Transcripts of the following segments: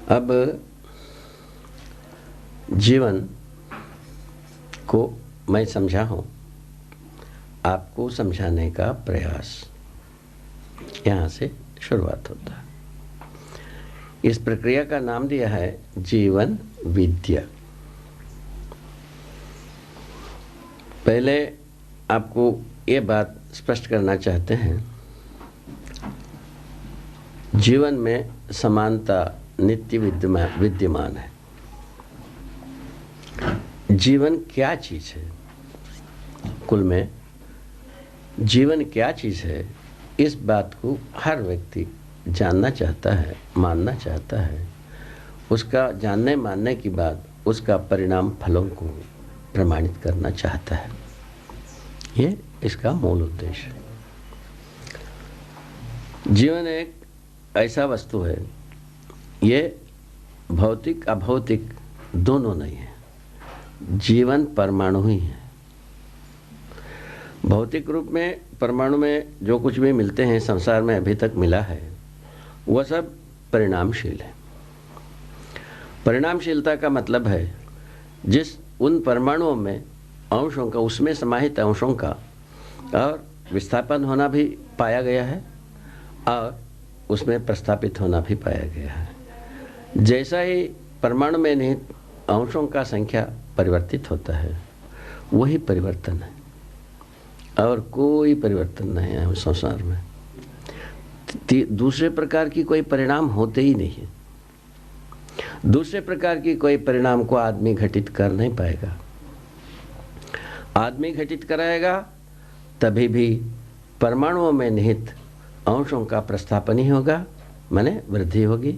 अब जीवन को मैं समझा हूँ, आपको समझाने का प्रयास यहाँ से शुरुआत होता है। इस प्रक्रिया का नाम दिया है जीवन विद्या। पहले आपको ये बात स्पष्ट करना चाहते हैं, जीवन में समानता नित्य विद्यमान है। जीवन क्या चीज़ है? कुल में जीवन क्या चीज़ है, इस बात को हर व्यक्ति जानना चाहता है, मानना चाहता है। उसका जानने मानने की बाद उसका परिणाम फलों को प्रमाणित करना चाहता है। ये इसका मूल उद्देश्य है। जीवन एक ऐसा वस्तु है, ये भौतिक अभौतिक दोनों नहीं है। जीवन परमाणु ही है। भौतिक रूप में परमाणु में जो कुछ भी मिलते हैं संसार में अभी तक मिला है, वह सब परिणामशील है। परिणामशीलता का मतलब है जिस उन परमाणुओं में अंशों का, उसमें समाहित अंशों का और विस्थापन होना भी पाया गया है और उसमें प्रस्थापित होना भी पाया गया है। जैसा ही परमाणु में निहित अंशों का संख्या परिवर्तित होता है, वही परिवर्तन है और कोई परिवर्तन नहीं है उस संसार में। दूसरे प्रकार की कोई परिणाम होते ही नहीं है। दूसरे प्रकार की कोई परिणाम को आदमी घटित कर नहीं पाएगा। आदमी घटित कराएगा तभी भी परमाणुओं में निहित अंशों का प्रस्थापन ही होगा, माने वृद्धि होगी।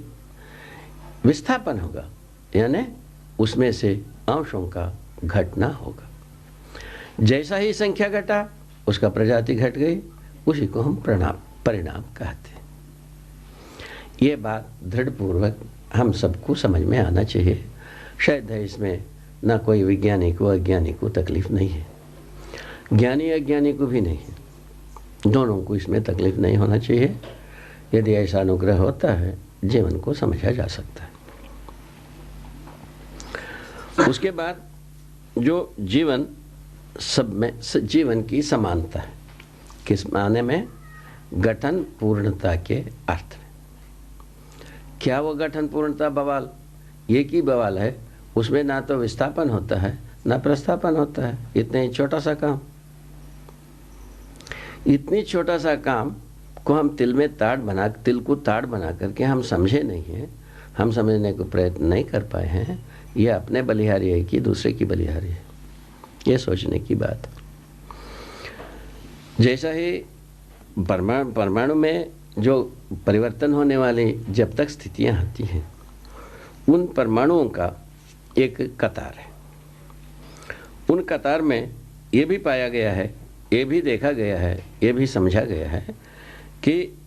विस्थापन होगा यानी उसमें से अंशों का घटना होगा। जैसा ही संख्या घटा उसका प्रजाति घट गई, उसी को हम परिणाम कहते हैं। ये बात दृढ़पूर्वक हम सबको समझ में आना चाहिए। शायद है इसमें ना कोई वैज्ञानिक को अज्ञानी को तकलीफ नहीं है, ज्ञानी अज्ञानी को भी नहीं है, दोनों को इसमें तकलीफ नहीं होना चाहिए। यदि ऐसा अनुग्रह होता है, जीवन को समझा जा सकता है। उसके बाद जो जीवन सब में जीवन की समानता है, किस माने में? गठन पूर्णता के अर्थ में। क्या वो गठन पूर्णता बवाल? ये की बवाल है, उसमें ना तो विस्थापन होता है ना प्रस्थापन होता है। इतने ही छोटा सा काम, इतनी छोटा सा काम को हम तिल को ताड़ बना करके हम समझे नहीं हैं, हम समझने को प्रयत्न नहीं कर पाए हैं। ये अपने बलिहारी है कि दूसरे की बलिहारी है, ये सोचने की बात। जैसा ही परमाणु में जो परिवर्तन होने वाली जब तक स्थितियां आती हैं, उन परमाणुओं का एक कतार है। उन कतार में ये भी पाया गया है, ये भी देखा गया है, ये भी समझा गया है कि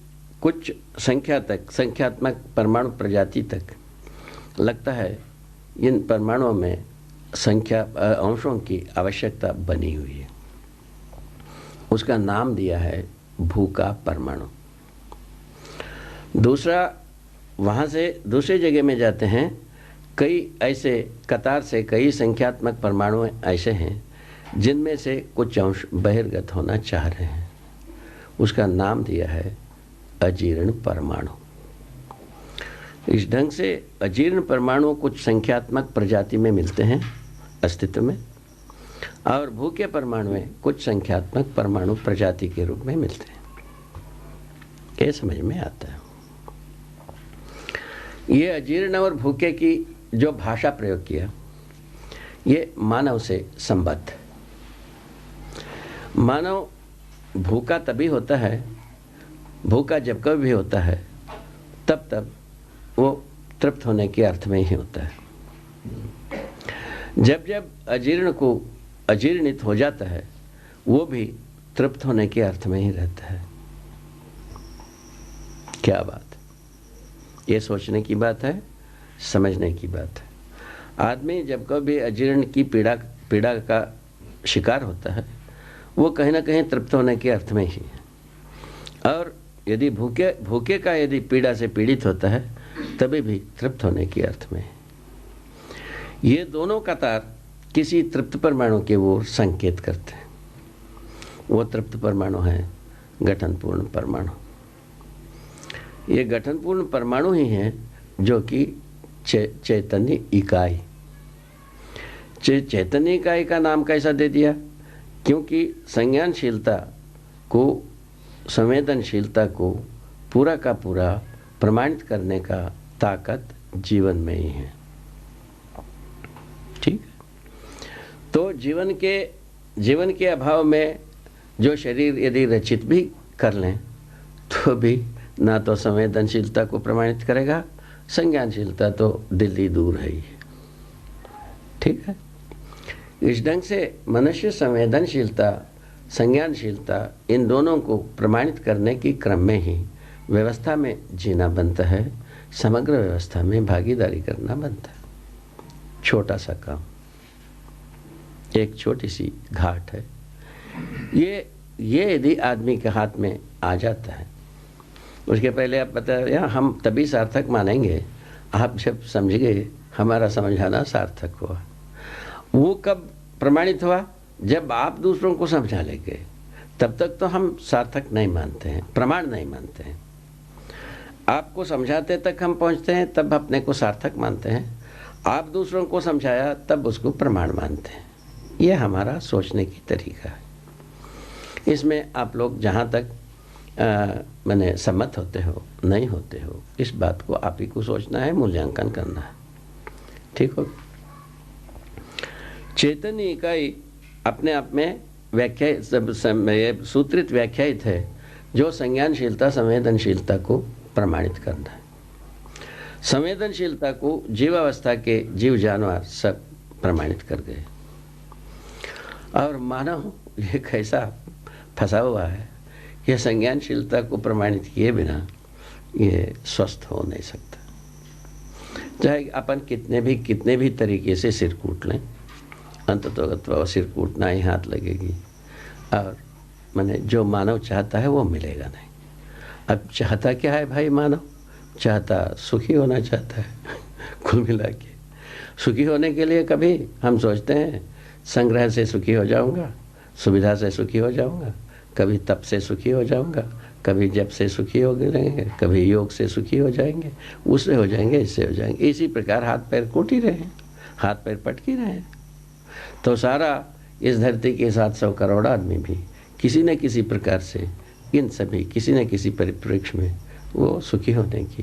कुछ संख्या तक, संख्यात्मक परमाणु प्रजाति तक लगता है इन परमाणुओं में संख्या अंशों की आवश्यकता बनी हुई है। उसका नाम दिया है भू का परमाणु। दूसरा, वहाँ से दूसरी जगह में जाते हैं, कई ऐसे कतार से कई संख्यात्मक परमाणु ऐसे हैं जिनमें से कुछ अंश बहिर्गत होना चाह रहे हैं। उसका नाम दिया है अजीर्ण परमाणु। इस ढंग से अजीर्ण परमाणु कुछ संख्यात्मक प्रजाति में मिलते हैं अस्तित्व में, और भूखे परमाणु में कुछ संख्यात्मक परमाणु प्रजाति के रूप में मिलते हैं। ये समझ में आता है। ये अजीर्ण और भूखे की जो भाषा प्रयोग किया, ये मानव से संबद्ध। मानव भूखा तभी होता है, भूखा जब कभी भी होता है तब वो तृप्त होने के अर्थ में ही होता है। जब जब अजीर्ण को अजीर्णित हो जाता है, वो भी तृप्त होने के अर्थ में ही रहता है। क्या बात! ये सोचने की बात है, समझने की बात है। आदमी जब कभी अजीर्ण की पीड़ा का शिकार होता है, वो कहीं ना कहीं तृप्त होने के अर्थ में ही है। और यदि भूखे का यदि पीड़ा से पीड़ित होता है, तभी भी तृप्त होने की अर्थ में। ये दोनों कतार किसी तृप्त परमाणु के ओर संकेत करते हैं। वो तृप्त परमाणु है गठनपूर्ण परमाणु। ये गठनपूर्ण परमाणु ही है जो कि चैतन्य इकाई। चैतन्य इकाई का नाम कैसा दे दिया? क्योंकि संज्ञानशीलता को, संवेदनशीलता को पूरा का पूरा प्रमाणित करने का ताकत जीवन में ही है। ठीक। तो जीवन के अभाव में जो शरीर यदि रचित भी कर लें तो भी ना तो संवेदनशीलता को प्रमाणित करेगा, संज्ञानशीलता तो दिल्ली दूर है ही। ठीक है। इस ढंग से मनुष्य संवेदनशीलता, संज्ञानशीलता, इन दोनों को प्रमाणित करने की क्रम में ही व्यवस्था में जीना बनता है, समग्र व्यवस्था में भागीदारी करना बनता है। छोटा सा काम, एक छोटी सी घाट है। ये यदि आदमी के हाथ में आ जाता है, उसके पहले आप बताया हम तभी सार्थक मानेंगे आप जब समझ गए हमारा समझाना सार्थक हुआ। वो कब प्रमाणित हुआ? जब आप दूसरों को समझा लेंगे। तब तक तो हम सार्थक नहीं मानते हैं, प्रमाण नहीं मानते हैं। आपको समझाते तक हम पहुंचते हैं, तब अपने को सार्थक मानते हैं। आप दूसरों को समझाया तब उसको प्रमाण मानते हैं। ये हमारा सोचने की तरीका है। इसमें आप लोग जहाँ तक मैंने सम्मत होते हो नहीं होते हो, इस बात को आप ही को सोचना है, मूल्यांकन करना है। ठीक हो। चैतन्य इकाई अपने आप में व्याख्या सूत्रित व्याख्यायित है, जो संज्ञानशीलता, संवेदनशीलता को प्रमाणित करना है। संवेदनशीलता को जीवावस्था के जीव जानवर सब प्रमाणित कर गए, और मानव ये कैसा फंसा हुआ है, यह संज्ञानशीलता को प्रमाणित किए बिना ये स्वस्थ हो नहीं सकता। चाहे अपन कितने भी तरीके से सिर कूट लें, अंततोगत्वा सिर कूटना ही हाथ लगेगी, और मैंने जो मानव चाहता है वो मिलेगा नहीं। अब चाहता क्या है भाई मानव? चाहता सुखी होना चाहता है। कुल मिला के सुखी होने के लिए कभी हम सोचते हैं संग्रह से सुखी हो जाऊंगा, सुविधा से सुखी हो जाऊंगा, कभी तप से सुखी हो जाऊंगा, कभी जप से सुखी हो जाएंगे, कभी योग से सुखी हो जाएंगे, उससे हो जाएंगे, इससे हो जाएंगे। इसी प्रकार हाथ पैर कूट ही रहे हैं, हाथ पैर पटक ही रहे हैं। तो सारा इस धरती के 700 करोड़ आदमी भी किसी न किसी प्रकार से, इन सभी किसी न किसी परिप्रेक्ष्य में वो सुखी होने की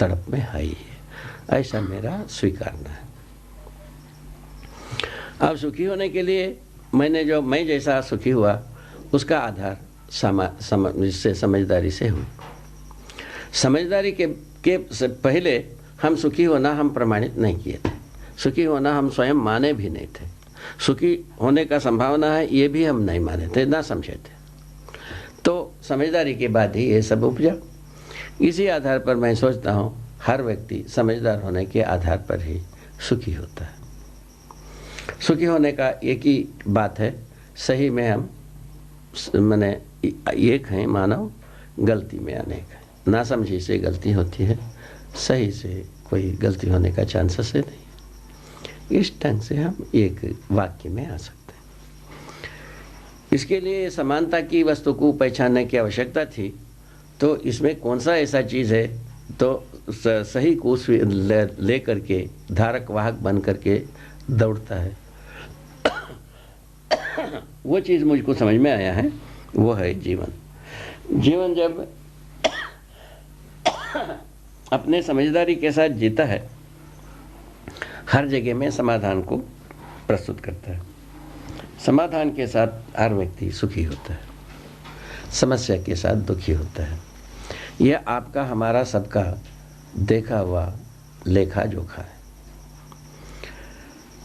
तड़प में है ही है। ऐसा मेरा स्वीकारना है। अब सुखी होने के लिए मैं जैसा सुखी हुआ उसका आधार समझदारी से हुई। समझदारी के पहले हम सुखी होना हम प्रमाणित नहीं किए थे, सुखी होना हम स्वयं माने भी नहीं थे, सुखी होने का संभावना है ये भी हम नहीं माने थे, ना समझे थे। तो समझदारी के बाद ही ये सब उपजा। इसी आधार पर मैं सोचता हूँ हर व्यक्ति समझदार होने के आधार पर ही सुखी होता है। सुखी होने का एक ही बात है, सही में हम मैंने एक हैं मानव, गलती में अनेक है। ना समझी से गलती होती है, सही से कोई गलती होने का चांसेस है नहीं। इस ढंग से हम एक वाक्य में आ सकते हैं। इसके लिए समानता की वस्तु को पहचानने की आवश्यकता थी। तो इसमें कौन सा ऐसा चीज़ है तो सही को ले करके धारक वाहक बन करके दौड़ता है, वो चीज़ मुझको समझ में आया है, वो है जीवन। जीवन जब अपने समझदारी के साथ जीता है, हर जगह में समाधान को प्रस्तुत करता है। समाधान के साथ हर व्यक्ति सुखी होता है, समस्या के साथ दुखी होता है। यह आपका हमारा सबका देखा हुआ लेखा जोखा है।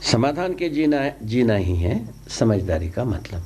समाधान के जीना ही है समझदारी का मतलब।